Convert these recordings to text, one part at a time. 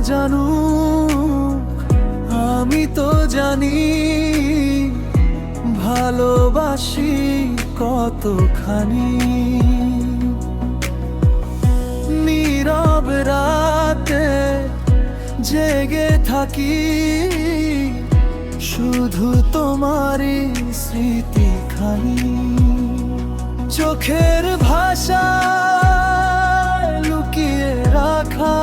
জানুক আমি তো জানি ভালোবাসি কতখানি। নীরব রাতে জেগে থাকি শুধু তোমারই স্মৃতিখানি। চোখের ভাষায় লুকিয়ে রাখা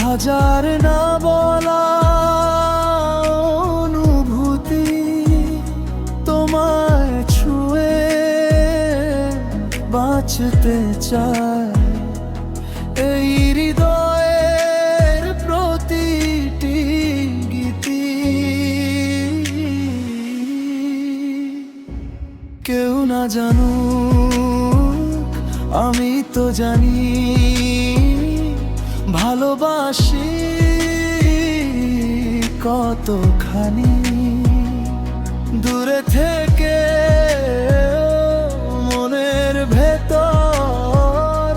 হাজার না বলা অনুভূতি, তোমায় ছুঁয়ে বাঁচতে চাই। এই হৃদয়ের প্রতিটি গীতি কেউ না জানুক আমি তো জানি ভালোবাসি কতখানি। দূরে থেকে মনের ভেতর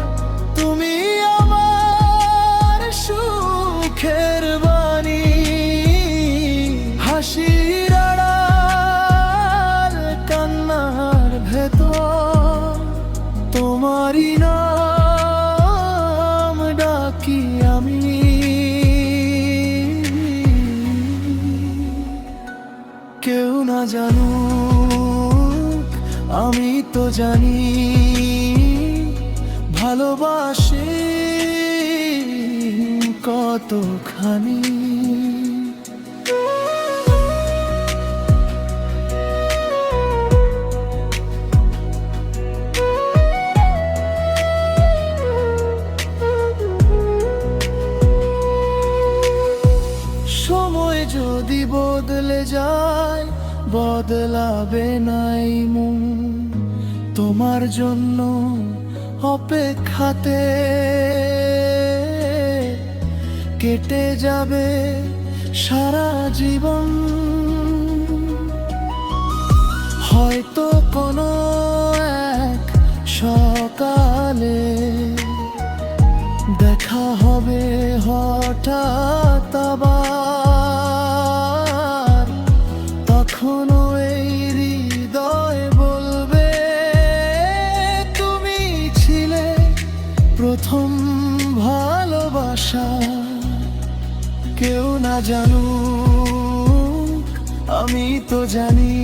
তুমি আমার সুখের বাণী। হাসির আড়াল কান্নার ভেতর তোমারই নাম ডাকি আমি। কেউ না জানুক আমি তো জানি ভালোবাসি কতখানি। সময় যদি বদলে যায় বদলাবে নাই মন তোমার জন্য অপেক্ষাতে। কেটে যাবে সারা জীবন, হয়তো কোনো এক সকালে দেখা হবে হঠাৎ আবার। তখনও এই হৃদয় বলবে তুমি ছিলে প্রথম ভালোবাসা। কেউ না জানুক আমি তো জানি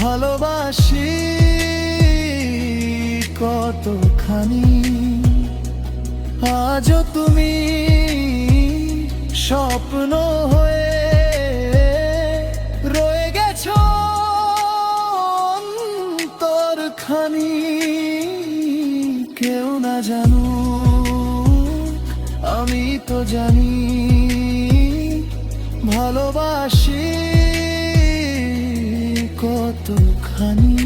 ভালোবাসি কতখানি। আজও তুমি স্বপ্ন হয়ে রয়ে গেছো অন্তরখানি। কেউ না জানুক আমি তো জানি ভালোবাসি কতখানি।